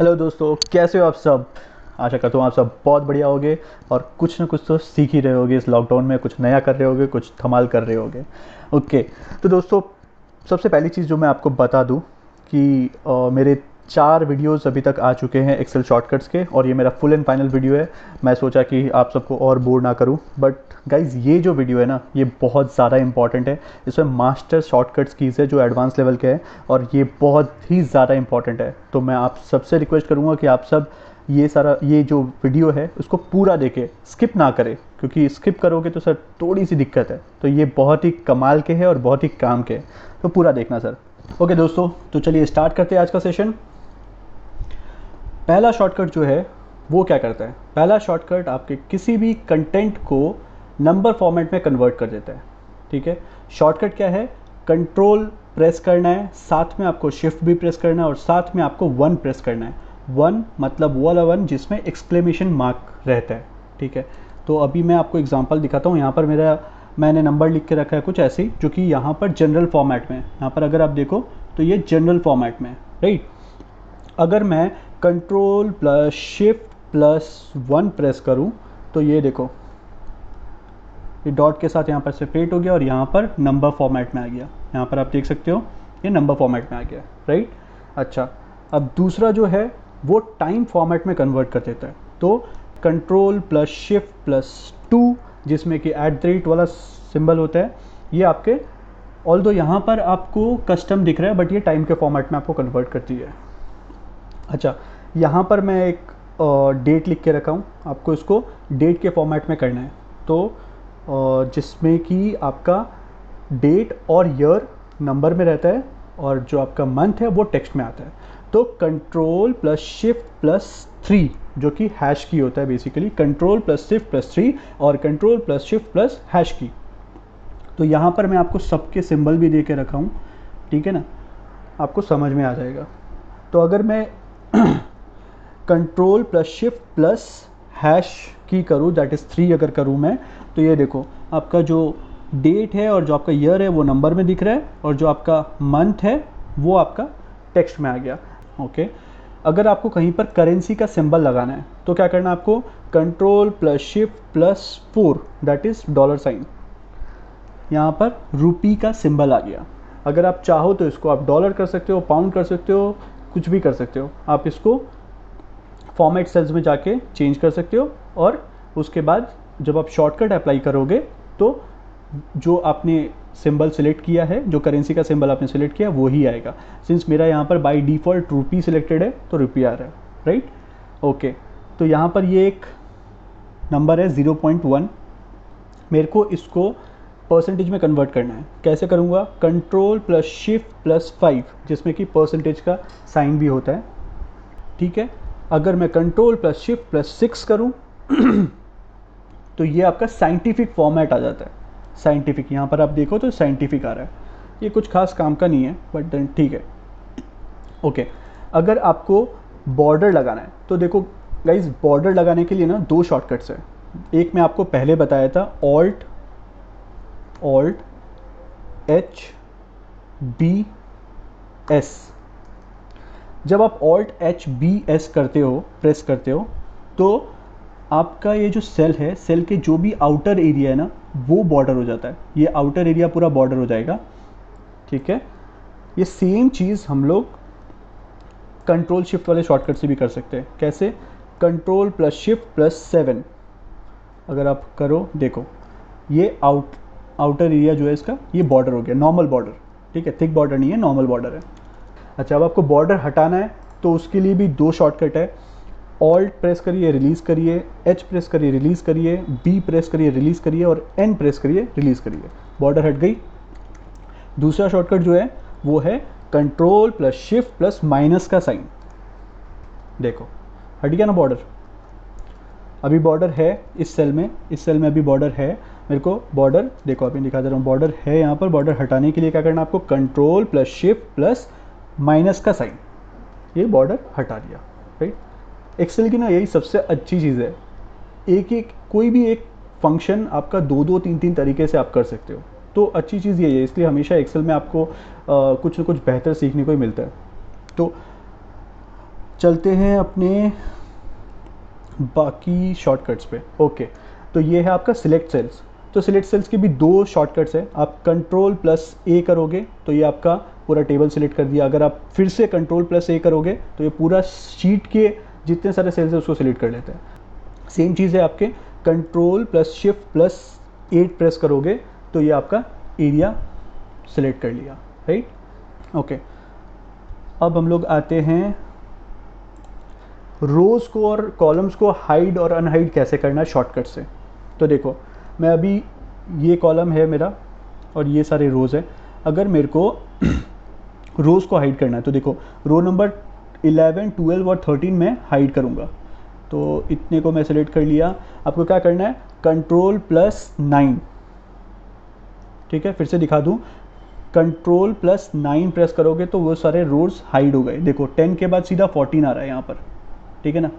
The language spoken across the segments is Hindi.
हेलो दोस्तों, कैसे हो आप सब। आशा करता हूँ आप सब बहुत बढ़िया होगे और कुछ ना कुछ तो सीख ही रहे होगे इस लॉकडाउन में, कुछ नया कर रहे होगे, कुछ धमाल कर रहे होगे। ओके। तो दोस्तों, सबसे पहली चीज़ जो मैं आपको बता दूँ कि मेरे 4 वीडियोस अभी तक आ चुके हैं एक्सेल शॉर्टकट्स के, और ये मेरा फुल एंड फाइनल वीडियो है। मैं सोचा कि आप सबको और बोर ना करूं, बट गाइज़ ये जो वीडियो है ना, ये बहुत ज़्यादा इंपॉर्टेंट है। इसमें मास्टर शॉर्टकट्स कीज़ है जो एडवांस लेवल के हैं, और ये बहुत ही ज़्यादा इंपॉर्टेंट है। तो मैं आप सबसे रिक्वेस्ट करूँगा कि आप सब ये जो वीडियो है उसको पूरा देखें, स्किप ना करें, क्योंकि स्किप करोगे तो सर थोड़ी सी दिक्कत है। तो ये बहुत ही कमाल के हैं और बहुत ही काम के हैं, तो पूरा देखना सर। ओके दोस्तों, तो चलिए स्टार्ट करते हैं आज का सेशन। पहला शॉर्टकट जो है वो क्या करता है, पहला शॉर्टकट आपके किसी भी कंटेंट को नंबर फॉर्मेट में कन्वर्ट कर देता है। ठीक है, शॉर्टकट क्या है, कंट्रोल प्रेस करना है, साथ में आपको शिफ्ट भी प्रेस करना है, और साथ में आपको 1 प्रेस करना है। 1 मतलब वो वाला 1 जिसमें एक्सक्लेमेशन मार्क रहता है। ठीक है, तो अभी मैं आपको एग्जांपल दिखाता हूँ। यहाँ पर मैंने नंबर लिख के रखा है कुछ ऐसे ही, जो कि यहाँ पर जनरल फॉर्मेट में है। यहाँ पर अगर आप देखो तो ये जनरल फॉर्मेट में है, राइट। अगर मैं control plus shift plus 1 press करूं तो ये देखो, ये डॉट के साथ यहाँ पर सेपरेट हो गया और यहाँ पर नंबर फॉर्मेट में आ गया। यहाँ पर आप देख सकते हो ये नंबर फॉर्मेट में आ गया, राइट। अच्छा, अब दूसरा जो है वो टाइम फॉर्मेट में कन्वर्ट कर देता है। तो कंट्रोल प्लस शिफ्ट प्लस 2, जिसमें कि @ वाला सिंबल होता है, ये आपके ऑल्दो यहाँ पर आपको कस्टम दिख रहा है, बट ये टाइम के फॉर्मेट में आपको कन्वर्ट करती है। अच्छा, यहाँ पर मैं एक डेट लिख के रखा हूँ, आपको इसको डेट के फॉर्मेट में करना है। तो जिसमें कि आपका डेट और ईयर नंबर में रहता है, और जो आपका मंथ है वो टेक्स्ट में आता है। तो कंट्रोल प्लस शिफ्ट प्लस 3, जो कि हैश की होता है basically, control plus shift plus 3 और control plus shift plus hash की। तो यहाँ पर मैं आपको सबके सिंबल भी दे के रखा हूँ, ठीक है ना, आपको समझ में आ जाएगा। तो अगर मैं control plus shift plus hash की करूँ, दैट इज़ 3 अगर करूँ मैं, तो ये देखो आपका जो डेट है और जो आपका ईयर है वो नंबर में दिख रहा है, और जो आपका मंथ है वो आपका टेक्स्ट में आ गया। ओके, अगर आपको कहीं पर करेंसी का सिंबल लगाना है तो क्या करना है आपको, control plus shift plus 4, that is $, यहाँ पर रुपी का सिंबल आ गया। अगर आप चाहो तो इसको आप डॉलर कर सकते हो, पाउंड कर सकते हो, कुछ भी कर सकते हो। आप इसको फॉर्मेट सेल्स में जाके चेंज कर सकते हो, और उसके बाद जब आप शॉर्टकट अप्लाई करोगे तो जो आपने सिंबल सिलेक्ट किया है, जो करेंसी का सिंबल आपने सिलेक्ट किया वो ही आएगा। सिंस मेरा यहाँ पर बाय डिफ़ॉल्ट रुपी सिलेक्टेड है तो रुपी आ रहा है, राइट। ओके, तो यहाँ पर ये एक नंबर है 0.1, मेरे को इसको परसेंटेज में कन्वर्ट करना है। कैसे करूँगा, कंट्रोल प्लस शिफ्ट प्लस 5, जिसमें कि परसेंटेज का साइन भी होता है। ठीक है, अगर मैं कंट्रोल प्लस शिफ्ट प्लस 6 करूँ तो ये आपका साइंटिफिक फॉर्मेट आ जाता है। साइंटिफिक, यहाँ पर आप देखो तो साइंटिफिक आ रहा है। ये कुछ खास काम का नहीं है, बट देन ठीक है। ओके, अगर आपको बॉर्डर लगाना है तो देखो गाइज, बॉर्डर लगाने के लिए ना 2 शॉर्टकट्स है। एक मैं आपको पहले बताया था, ऑल्ट HBS। जब आप ऑल्ट HBS करते हो, प्रेस करते हो, तो आपका ये जो सेल है, सेल के जो भी आउटर एरिया है ना, वो बॉर्डर हो जाता है। ये आउटर एरिया पूरा बॉर्डर हो जाएगा। ठीक है, ये सेम चीज़ हम लोग कंट्रोल शिफ्ट वाले शॉर्टकट से भी कर सकते हैं। कैसे, कंट्रोल प्लस शिफ्ट प्लस 7 अगर आप करो, देखो ये आउटर एरिया जो है इसका, ये बॉर्डर हो गया, नॉर्मल बॉर्डर। ठीक है, थिक बॉर्डर नहीं है, नॉर्मल बॉर्डर है। अच्छा, अब आपको बॉर्डर हटाना है तो उसके लिए भी 2 शॉर्टकट है। ऑल्ट प्रेस करिए, रिलीज़ करिए, H प्रेस करिए, रिलीज़ करिए, B प्रेस करिए, रिलीज़ करिए, और N प्रेस करिए, रिलीज़ करिए। बॉर्डर हट गई। दूसरा शॉर्टकट जो है वो है control plus shift plus minus का साइन। देखो हट गया ना बॉर्डर। अभी बॉर्डर है इस सेल में, अभी बॉर्डर है। मेरे को बॉर्डर देखो, अभी दिखा दे रहा हूँ, बॉर्डर है यहाँ पर। बॉर्डर हटाने के लिए क्या करना है आपको, control plus shift plus minus का साइन, ये बॉर्डर हटा दिया, राइट। एक्सेल की ना यही सबसे अच्छी चीज़ है, कोई भी एक फंक्शन आपका 2-3 तरीके से आप कर सकते हो। तो अच्छी चीज़ यही है, इसलिए हमेशा एक्सेल में आपको कुछ ना कुछ बेहतर सीखने को ही मिलता है। तो चलते हैं अपने बाकी शॉर्टकट्स पे। ओके, तो ये है आपका सिलेक्ट सेल्स। तो सिलेक्ट सेल्स के भी दो शॉर्टकट्स हैं। आप कंट्रोल प्लस ए करोगे तो ये आपका पूरा टेबल सिलेक्ट कर दिया। अगर आप फिर से कंट्रोल प्लस ए करोगे तो ये पूरा शीट के जितने सारे सेल्स हैं उसको सिलेक्ट कर लेते हैं। सेम चीज़ है आपके control plus shift plus 8 press करोगे तो ये आपका एरिया सिलेक्ट कर लिया, राइट। ओके, अब हम लोग आते हैं रोज़ को और कॉलम्स को हाइड और अनहाइड कैसे करना है शॉर्टकट से। तो देखो, मैं अभी ये कॉलम है मेरा और ये सारे रोज़ है। अगर मेरे को रोज़ को हाइड करना है तो देखो, रो नंबर 11, 12 और 13 में हाइड करूँगा। तो इतने को मैं सेलेक्ट कर लिया। आपको क्या करना है, कंट्रोल प्लस 9, ठीक है। फिर से दिखा दूँ, कंट्रोल प्लस 9 प्रेस करोगे तो वो सारे रोज़ हाइड हो गए। देखो 10 के बाद सीधा 14 आ रहा है यहाँ पर, ठीक है ना।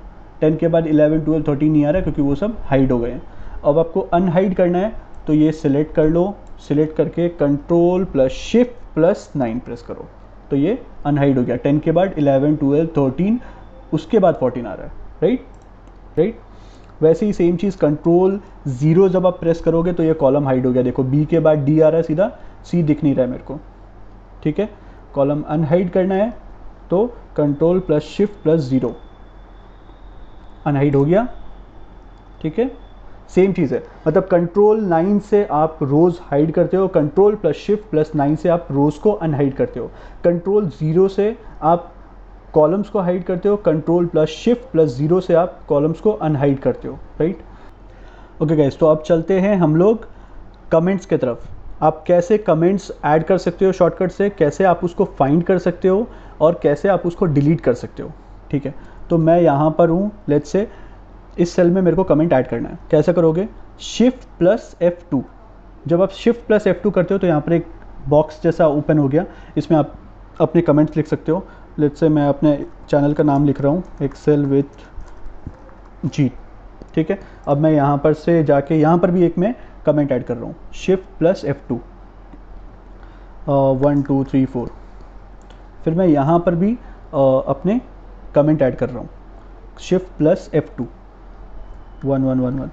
10 के बाद 11, 12, 13 नहीं आ रहा है क्योंकि वो सब हाइड हो गए हैं। अब आपको अनहाइड करना है तो ये सिलेक्ट कर लो। सिलेक्ट करके control plus shift plus 9 press करो तो ये अनहाइड हो गया। 10 के बाद 11, 12, 13, उसके बाद 14 आ रहा है, राइट। वैसे ही सेम चीज़ कंट्रोल 0 जब आप प्रेस करोगे तो ये कॉलम हाइड हो गया। देखो बी के बाद डी आ रहा है, सीधा सी दिख नहीं रहा है मेरे को, ठीक है। कॉलम अनहाइड करना है तो control plus shift plus 0, unhide हो गया, ठीक है। सेम चीज़ है, मतलब कंट्रोल 9 से आप रोज़ हाइड करते हो, कंट्रोल प्लस शिफ्ट प्लस 9 से आप रोज़ को अनहाइड करते हो, कंट्रोल 0 से आप कॉलम्स को हाइड करते हो, कंट्रोल प्लस शिफ्ट प्लस 0 से आप कॉलम्स को अनहाइड करते हो, राइट। ओके गाइस, तो अब चलते हैं हम लोग कमेंट्स की तरफ। आप कैसे कमेंट्स ऐड कर सकते हो शॉर्टकट से, कैसे आप उसको फाइंड कर सकते हो और कैसे आप उसको डिलीट कर सकते हो, ठीक है। तो मैं यहाँ पर हूँ, लेट्स से इस सेल में मेरे को कमेंट ऐड करना है। कैसे करोगे, शिफ्ट प्लस F2। जब आप शिफ्ट प्लस F2 करते हो तो यहाँ पर एक बॉक्स जैसा ओपन हो गया, इसमें आप अपने कमेंट्स लिख सकते हो। लेट्स से मैं अपने चैनल का नाम लिख रहा हूँ, एक्सेल विथ जी, ठीक है। अब मैं यहाँ पर से जाके यहाँ पर भी एक मैं कमेंट ऐड कर रहा हूँ, शिफ्ट प्लस F2, 1 2 3 4। फिर मैं यहाँ पर भी अपने कमेंट ऐड कर रहा हूँ, शिफ्ट प्लस F2, 1 1 1 1,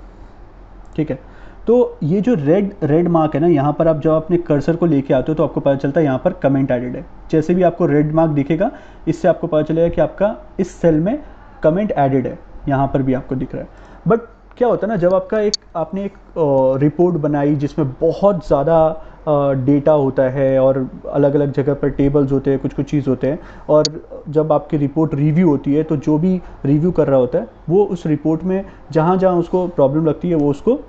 ठीक है। तो ये जो रेड मार्क है ना, यहाँ पर आप जब अपने कर्सर को लेके आते हो तो आपको पता चलता है यहाँ पर कमेंट एडेड है। जैसे भी आपको रेड मार्क दिखेगा, इससे आपको पता चलेगा कि आपका इस सेल में कमेंट एडेड है। यहाँ पर भी आपको दिख रहा है। बट क्या होता है ना, जब आपने एक रिपोर्ट बनाई जिसमें बहुत ज़्यादा डेटा होता है और अलग अलग जगह पर टेबल्स होते हैं, कुछ कुछ चीज़ होते हैं, और जब आपकी रिपोर्ट रिव्यू होती है तो जो भी रिव्यू कर रहा होता है वो उस रिपोर्ट में जहाँ जहाँ उसको प्रॉब्लम लगती है वो उसको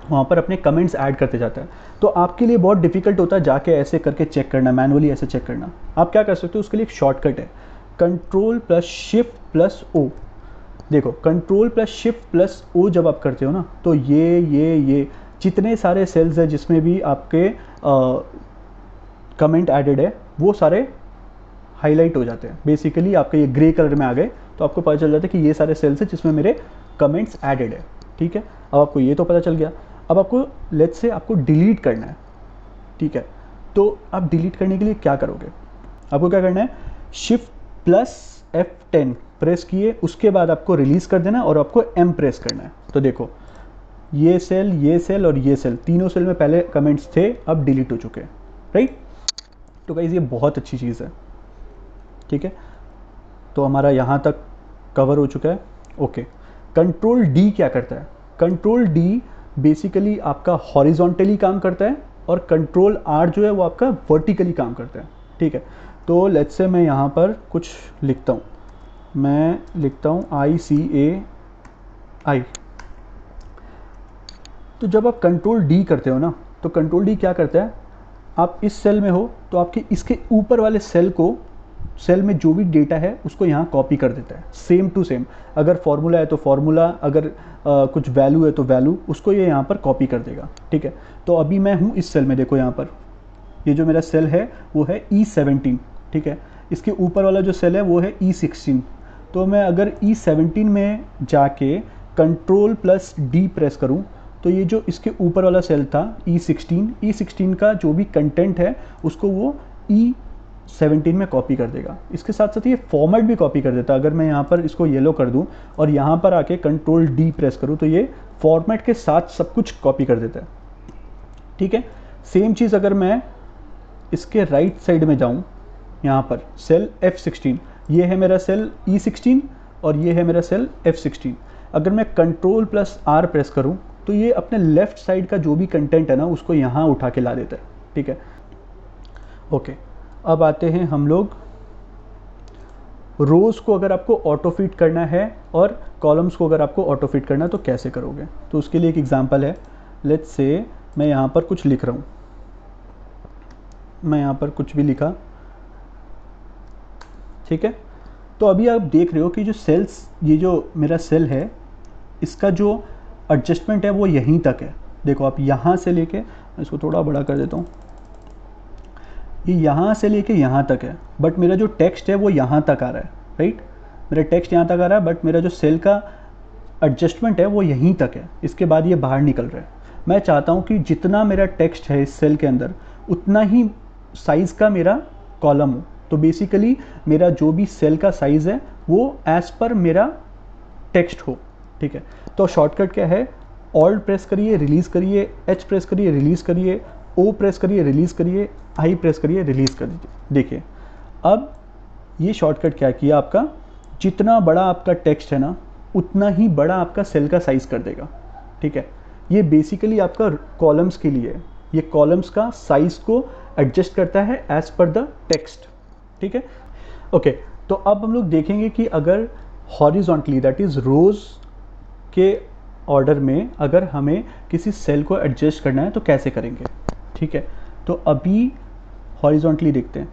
वहाँ पर अपने कमेंट्स ऐड करते जाता है। तो आपके लिए बहुत डिफिकल्ट होता है जाके ऐसे करके चेक करना, मैनुअली ऐसे चेक करना। आप क्या कर सकते हो, उसके लिए एक शॉर्टकट है, control plus shift plus O. देखो control plus shift plus O जब आप करते हो ना तो ये जितने सारे सेल्स हैं जिसमें भी आपके कमेंट एडेड है वो सारे हाईलाइट हो जाते हैं। बेसिकली आपके ये ग्रे कलर में आ गए तो आपको पता चल जाता है कि ये सारे सेल्स हैं जिसमें मेरे कमेंट्स एडेड है, ठीक है। अब आपको ये तो पता चल गया। अब आपको लेट्स से आपको डिलीट करना है, ठीक है। तो आप डिलीट करने के लिए क्या करोगे, आपको क्या करना है, शिफ्ट प्लस F10 प्रेस किए, उसके बाद आपको रिलीज़ कर देना और आपको M प्रेस करना है। तो देखो ये सेल और ये सेल, तीनों सेल में पहले कमेंट्स थे, अब डिलीट हो चुके हैं, राइट। तो गाइस ये बहुत अच्छी चीज़ है, ठीक है। तो हमारा यहाँ तक कवर हो चुका है। ओके, कंट्रोल D क्या करता है, कंट्रोल D बेसिकली आपका हॉरिजॉन्टली काम करता है और कंट्रोल R जो है वो आपका वर्टिकली काम करता है, ठीक है। तो लेट्स से मैं यहाँ पर कुछ लिखता हूँ, मैं लिखता हूँ ICAI। तो जब आप कंट्रोल D करते हो ना तो कंट्रोल D क्या करता है, आप इस सेल में हो तो आपके इसके ऊपर वाले सेल में जो भी डेटा है उसको यहाँ कॉपी कर देता है, सेम टू सेम। अगर फॉर्मूला है तो फॉर्मूला, अगर कुछ वैल्यू है तो वैल्यू, उसको ये यहाँ पर कॉपी कर देगा, ठीक है। तो अभी मैं हूँ इस सेल में, देखो यहाँ पर ये जो मेरा सेल है वो है E17, ठीक है। इसके ऊपर वाला जो सेल है वो है E16। तो मैं अगर E17 में जाके कंट्रोल प्लस D प्रेस करूँ तो ये जो इसके ऊपर वाला सेल था E16 का जो भी कंटेंट है उसको वो 17 में कॉपी कर देगा। इसके साथ साथ ये फॉर्मेट भी कॉपी कर देता है। अगर मैं यहाँ पर इसको येलो कर दूँ और यहाँ पर आके कंट्रोल डी प्रेस करूँ तो ये फॉर्मेट के साथ सब कुछ कॉपी कर देता है, ठीक है। सेम चीज़ अगर मैं इसके राइट साइड में जाऊँ, यहाँ पर सेल F16, ये है मेरा सेल E16 और ये है मेरा सेल F16। अगर मैं कंट्रोल प्लस R प्रेस करूँ तो ये अपने लेफ्ट साइड का जो भी कंटेंट है ना उसको यहाँ उठा के ला देता है, ठीक है। ओके, अब आते हैं हम लोग रोज़ को अगर आपको ऑटो फिट करना है और कॉलम्स को अगर आपको ऑटो फिट करना है तो कैसे करोगे। तो उसके लिए एक एग्जांपल है। लेट्स से मैं यहाँ पर कुछ लिख रहा हूँ, मैं यहाँ पर कुछ भी लिखा, ठीक है। तो अभी आप देख रहे हो कि जो सेल्स, ये जो मेरा सेल है इसका जो एडजस्टमेंट है वो यहीं तक है। देखो आप यहाँ से लेके, मैं इसको थोड़ा बड़ा कर देता हूँ, ये यहाँ से लेके यहाँ तक है, बट मेरा जो टेक्स्ट है वो यहाँ तक आ रहा है, राइट। मेरा टेक्स्ट यहाँ तक आ रहा है बट मेरा जो सेल का एडजस्टमेंट है वो यहीं तक है, इसके बाद ये बाहर निकल रहा है। मैं चाहता हूँ कि जितना मेरा टेक्स्ट है इस सेल के अंदर उतना ही साइज़ का मेरा कॉलम हो। तो बेसिकली मेरा जो भी सेल का साइज़ है वो एज पर मेरा टेक्स्ट हो, ठीक है। तो शॉर्टकट क्या है, ऑल्ट प्रेस करिए, रिलीज़ करिए, एच प्रेस करिए, रिलीज़ करिए, ओ प्रेस करिए, रिलीज़ करिए, आई प्रेस करिए, रिलीज़ कर दीजिए। देखिए अब ये शॉर्टकट क्या किया, आपका जितना बड़ा आपका टेक्स्ट है ना उतना ही बड़ा आपका सेल का साइज़ कर देगा, ठीक है। ये बेसिकली आपका कॉलम्स के लिए है, ये कॉलम्स का साइज़ को एडजस्ट करता है एज पर द टेक्स्ट, ठीक है। ओके, तो अब हम लोग देखेंगे कि अगर हॉरिजॉन्टली दैट इज़ रोज़ के ऑर्डर में अगर हमें किसी सेल को एडजस्ट करना है तो कैसे करेंगे, ठीक है। तो अभी हॉरिजॉन्टली देखते हैं।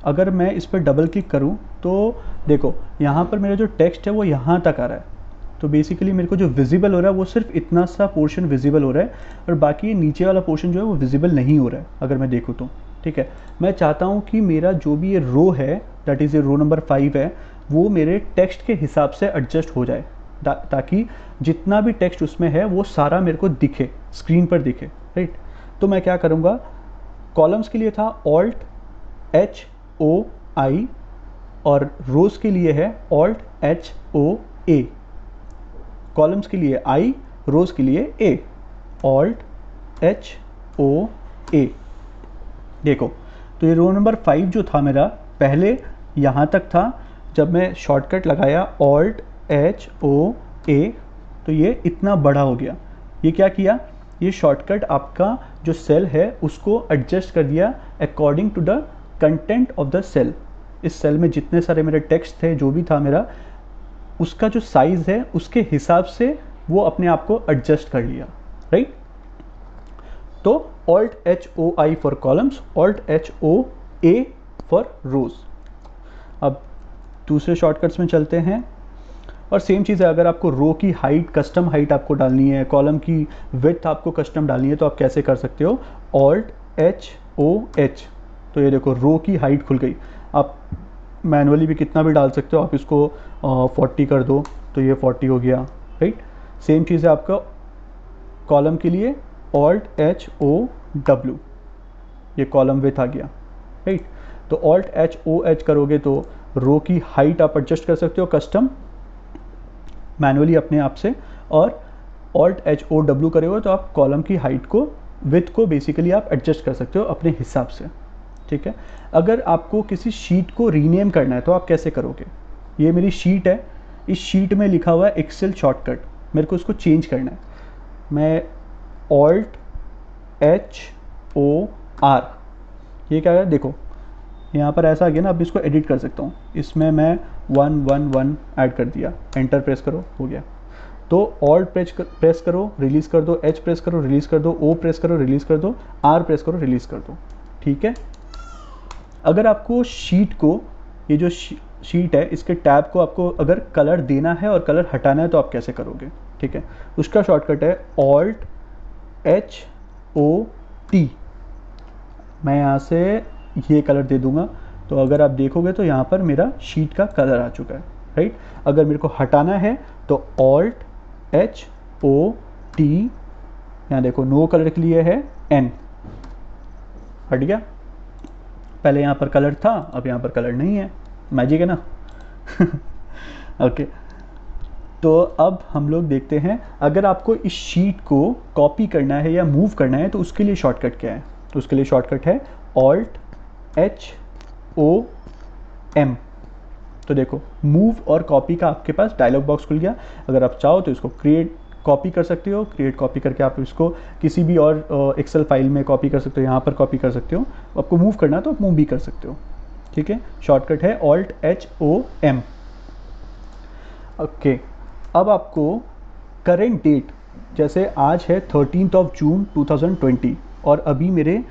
अगर मैं इस पर डबल क्लिक करूं तो देखो यहाँ पर मेरा जो टेक्स्ट है वो यहाँ तक आ रहा है। तो बेसिकली मेरे को जो विजिबल हो रहा है वो सिर्फ इतना सा पोर्शन विजिबल हो रहा है और बाकी नीचे वाला पोर्शन जो है वो विजिबल नहीं हो रहा है अगर मैं देखूँ तो, ठीक है। मैं चाहता हूँ कि मेरा जो भी ये रो है दैट इज़ ये रो नंबर 5 है वो मेरे टेक्स्ट के हिसाब से एडजस्ट हो जाए, ताकि जितना भी टेक्स्ट उसमें है वो सारा मेरे को दिखे, स्क्रीन पर दिखे, राइट। तो मैं क्या करूँगा, कॉलम्स के लिए था ऑल्ट एच ओ आई और रोज के लिए है ऑल्ट एच ओ ए। कॉलम्स के लिए आई, रोज के लिए ए, ऑल्ट एच ओ ए। देखो तो ये रो नंबर 5 जो था मेरा पहले यहाँ तक था, जब मैं शॉर्टकट लगाया ऑल्ट एच ओ ए तो ये इतना बड़ा हो गया। ये क्या किया, ये शॉर्टकट आपका जो सेल है उसको एडजस्ट कर दिया according to the content of the cell. इस सेल में जितने सारे मेरे टेक्स्ट थे, जो भी था मेरा, उसका जो साइज़ है उसके हिसाब से वो अपने आप को एडजस्ट कर लिया, राइट। तो alt H O I for columns, alt H O A for rows. अब दूसरे शॉर्टकट्स में चलते हैं और सेम चीज़ है। अगर आपको रो की हाइट, कस्टम हाइट आपको डालनी है, कॉलम की विड्थ आपको कस्टम डालनी है तो आप कैसे कर सकते हो, ऑल्ट एच ओ एच। तो ये देखो रो की हाइट खुल गई। आप मैनुअली भी कितना भी डाल सकते हो, आप इसको 40 कर दो तो ये 40 हो गया, राइट। सेम चीज़ है आपका कॉलम के लिए, ऑल्ट एच ओ डब्ल्यू, ये कॉलम विथ आ गया, राइट। तो ऑल्ट एच ओ एच करोगे तो रो की हाइट आप एडजस्ट कर सकते हो कस्टम मैनुअली अपने आप से, और ऑल्ट एच ओ डब्ल्यू करोगे तो आप कॉलम की हाइट को, विथ को बेसिकली आप एडजस्ट कर सकते हो अपने हिसाब से, ठीक है। अगर आपको किसी शीट को रीनेम करना है तो आप कैसे करोगे, ये मेरी शीट है, इस शीट में लिखा हुआ है एक्सेल शॉर्टकट, मेरे को इसको चेंज करना है। मैं ऑल्ट एच ओ आर, ये क्या है, देखो यहाँ पर ऐसा आ गया ना। अब इसको एडिट कर सकता हूँ, इसमें मैं 111 ऐड कर दिया, एंटर प्रेस करो, हो गया। तो ऑल्ट प्रेस करो, रिलीज़ कर दो, एच प्रेस करो, रिलीज़ कर दो, ओ प्रेस करो, रिलीज़ कर दो, आर प्रेस करो, रिलीज़ कर दो, ठीक है। अगर आपको शीट को, ये जो शीट है इसके टैब को आपको अगर कलर देना है और कलर हटाना है तो आप कैसे करोगे, ठीक है। उसका शॉर्टकट है ऑल्ट एच ओ टी। मैं यहाँ से ये कलर दे दूंगा तो अगर आप देखोगे तो यहाँ पर मेरा शीट का कलर आ चुका है, राइट। अगर मेरे को हटाना है तो ऑल्ट एच ओ टी, यहाँ देखो नो कलर के लिए है एन, हट गया। पहले यहाँ पर कलर था, अब यहाँ पर कलर नहीं है, मैजिक है ना। ओके, तो अब हम लोग देखते हैं, अगर आपको इस शीट को कॉपी करना है या मूव करना है तो उसके लिए शॉर्टकट क्या है। तो उसके लिए शॉर्टकट है Alt+H+O+M। तो देखो, मूव और कॉपी का आपके पास डायलॉग बॉक्स खुल गया। अगर आप चाहो तो इसको क्रिएट कॉपी कर सकते हो, क्रिएट कॉपी करके आप इसको किसी भी और एक्सेल फाइल में कॉपी कर सकते हो, यहाँ पर कॉपी कर सकते हो। आपको मूव करना है तो आप मूव भी कर सकते हो, ठीक है। शॉर्टकट है Alt+H+O+M। ओके, अब आपको करेंट डेट, जैसे आज है 13 जून 2020 और अभी मेरे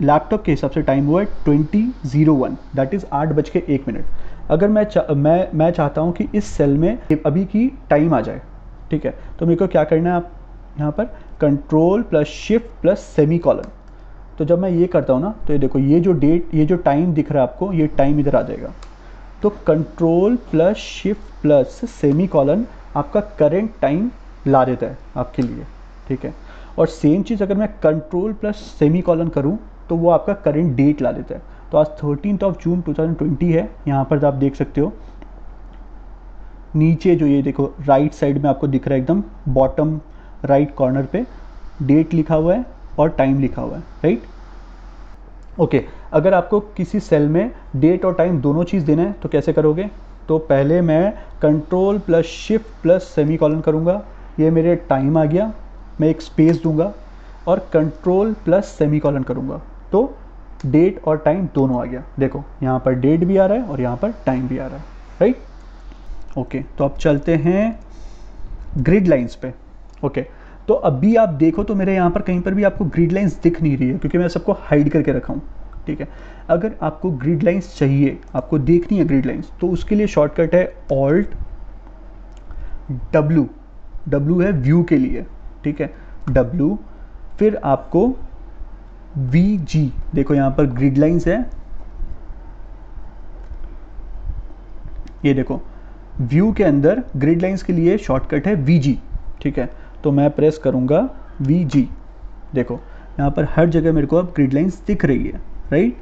लैपटॉप के हिसाब से टाइम हुआ है 20:01, दैट इज़ 8:01। अगर मैं चाहता हूँ कि इस सेल में अभी की टाइम आ जाए, ठीक है, तो मेरे को क्या करना है, आप यहाँ पर Ctrl+Shift+सेमीकोलन। तो जब मैं ये करता हूँ ना, तो ये देखो, ये जो डेट, ये जो टाइम दिख रहा है आपको, ये टाइम इधर आ जाएगा। तो Ctrl+Shift+सेमीकोलन आपका करेंट टाइम ला देता है आपके लिए, ठीक है। और सेम चीज़ अगर मैं Ctrl+सेमीकोलन करूँ तो वो आपका करेंट डेट ला देता है। तो आज 13 जून 2020 है, यहाँ पर आप देख सकते हो नीचे जो ये देखो राइट साइड में आपको दिख रहा है, एकदम बॉटम राइट कॉर्नर पे डेट लिखा हुआ है और टाइम लिखा हुआ है, राइट। ओके, अगर आपको किसी सेल में डेट और टाइम दोनों चीज़ देना है तो कैसे करोगे। तो पहले मैं Ctrl+Shift+सेमीकोलन करूँगा, ये मेरे टाइम आ गया, मैं एक स्पेस दूंगा और Ctrl+सेमीकोलन करूँगा, तो डेट और टाइम दोनों आ गया। देखो, यहाँ पर डेट भी आ रहा है और यहाँ पर टाइम भी आ रहा है, राइट। ओके, तो अब चलते हैं ग्रिड लाइंस पे। ओके, तो अभी आप देखो तो मेरे यहाँ पर कहीं पर भी आपको ग्रिड लाइंस दिख नहीं रही है, क्योंकि मैं सबको हाइड करके रखा हूँ, ठीक है। अगर आपको ग्रिड लाइंस चाहिए, आपको देखनी है ग्रिड लाइंस, तो उसके लिए शॉर्टकट है Alt+W। W है व्यू के लिए, ठीक है, W। फिर आपको VG, देखो यहाँ पर ग्रिड लाइंस है, ये देखो व्यू के अंदर ग्रिड लाइंस के लिए शॉर्टकट है VG, ठीक है। तो मैं प्रेस करूँगा VG, देखो यहाँ पर हर जगह मेरे को अब ग्रिड लाइंस दिख रही है, राइट।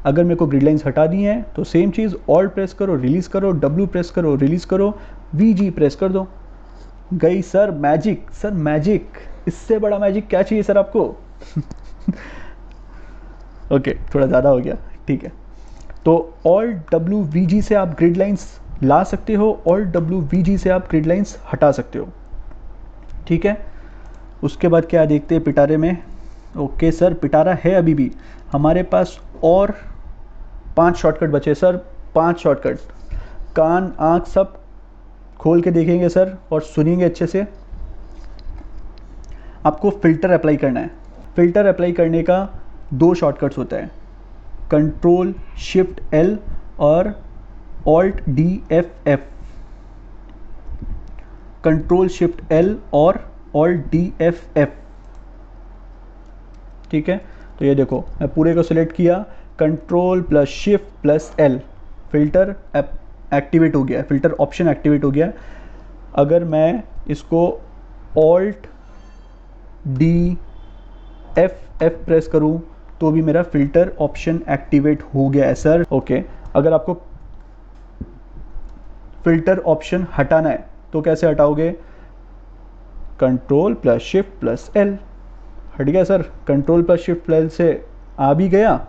अगर मेरे को ग्रिड लाइंस हटा दी है तो सेम चीज़, Alt प्रेस करो, रिलीज़ करो, W प्रेस करो, रिलीज़ करो, VG प्रेस कर दो, गई सर मैजिक, सर मैजिक, इससे बड़ा मैजिक क्या चाहिए सर आपको। ओके, थोड़ा ज़्यादा हो गया, ठीक है। तो Alt+W+VG से आप ग्रिड लाइंस ला सकते हो, Alt+W+VG से आप ग्रिड लाइंस हटा सकते हो, ठीक है। उसके बाद क्या देखते हैं पिटारे में। ओके सर, पिटारा है अभी भी हमारे पास, और 5 शॉर्टकट बचे सर, 5 शॉर्टकट। कान आँख सब खोल के देखेंगे सर और सुनेंगे अच्छे से। आपको फ़िल्टर अप्लाई करना है। फ़िल्टर अप्लाई करने का 2 शॉर्टकट्स होता है, Ctrl+Shift+L और Alt+D+F। Ctrl+Shift+L और Alt+D+F, ठीक है। तो ये देखो, मैं पूरे को सिलेक्ट किया, Ctrl+Shift+L, फ़िल्टर एक्टिवेट हो गया, फ़िल्टर ऑप्शन एक्टिवेट हो गया। अगर मैं इसको Alt+D+F प्रेस करूँ तो भी मेरा फ़िल्टर ऑप्शन एक्टिवेट हो गया है सर। ओके, अगर आपको फ़िल्टर ऑप्शन हटाना है तो कैसे हटाओगे, Ctrl+Shift+L, हट गया सर। Ctrl+Shift+L से आ भी गया,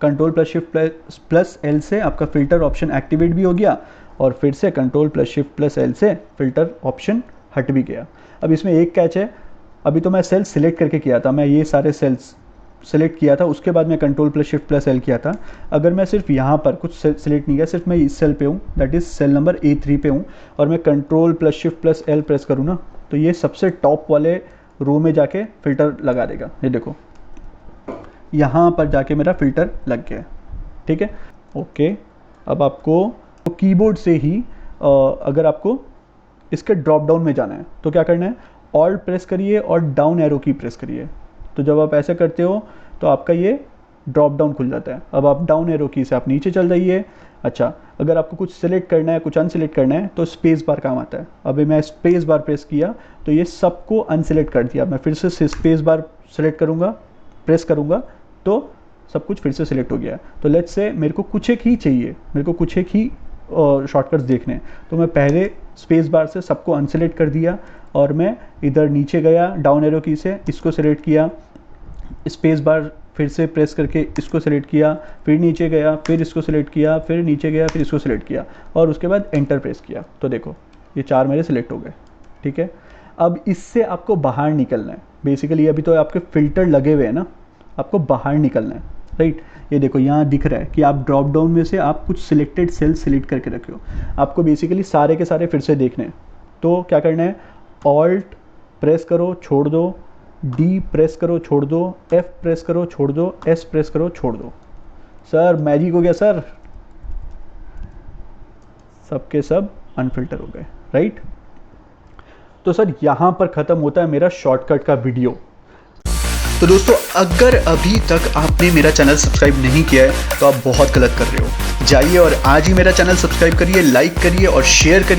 Ctrl+Shift+L से आपका फ़िल्टर ऑप्शन एक्टिवेट भी हो गया और फिर से Ctrl+Shift+L से फ़िल्टर ऑप्शन हट भी गया। अब इसमें एक कैच है, अभी तो मैं सेल सिलेक्ट करके किया था, मैं ये सारे सेल्स सेलेक्ट किया था, उसके बाद मैं Ctrl+Shift+L किया था। अगर मैं सिर्फ यहाँ पर कुछ सेलेक्ट नहीं किया, सिर्फ मैं इस सेल पे हूँ, that is cell number A3 पे हूँ, और मैं Ctrl+Shift+L प्रेस करूँ ना, तो ये सबसे टॉप वाले रो में जाके फ़िल्टर लगा देगा। ये देखो, यहाँ पर जाके मेरा फ़िल्टर लग गया, ठीक है। ओके, अब आपको कीबोर्ड से ही अगर आपको इसके ड्रॉप डाउन में जाना है तो क्या करना है, Alt प्रेस करिए और डाउन एरो की प्रेस करिए। तो जब आप ऐसे करते हो तो आपका ये ड्रॉप डाउन खुल जाता है। अब आप डाउन एरो की से आप नीचे चल जाइए। अच्छा, अगर आपको कुछ सेलेक्ट करना है, कुछ अनसेलेक्ट करना है, तो स्पेस बार काम आता है। अभी मैं स्पेस बार प्रेस किया तो ये सबको अनसेलेक्ट कर दिया। मैं फिर से स्पेस बार सेलेक्ट करूँगा, प्रेस करूँगा तो सब कुछ फिर से सिलेक्ट हो गया। तो लेट्स से मेरे को कुछ एक ही चाहिए, मेरे को कुछ एक ही शॉर्टकट्स देखने हैं, तो मैं पहले स्पेस बार से सबको अनसेलेक्ट कर दिया और मैं इधर नीचे गया डाउन एरो की से, इसको सिलेक्ट किया, स्पेस बार फिर से प्रेस करके इसको सिलेक्ट किया, फिर नीचे गया, फिर इसको सिलेक्ट किया, फिर नीचे गया, फिर इसको सिलेक्ट किया और उसके बाद एंटर प्रेस किया। तो देखो ये 4 मेरे सिलेक्ट हो गए, ठीक है। अब इससे आपको बाहर निकलना है। बेसिकली अभी तो आपके फ़िल्टर लगे हुए हैं ना, आपको बाहर निकलना है, राइट। ये देखो यहाँ दिख रहा है कि आप ड्रॉप डाउन में से आप कुछ सिलेक्टेड सेल सिलेक्ट करके रखे हो। आपको बेसिकली सारे के सारे फिर से देखने हैं। तो क्या करना है, ऑल्ट प्रेस करो छोड़ दो, डी प्रेस करो छोड़ दो, एफ प्रेस करो छोड़ दो, एस प्रेस करो छोड़ दो। सर मैजिक हो गया सर, सबके सब अनफिल्टर हो गए, राइट। तो सर यहाँ पर ख़त्म होता है मेरा शॉर्टकट का वीडियो। तो दोस्तों, अगर अभी तक आपने मेरा चैनल सब्सक्राइब नहीं किया है तो आप बहुत गलत कर रहे हो। जाइए और आज ही मेरा चैनल सब्सक्राइब करिए, लाइक करिए और शेयर करिए।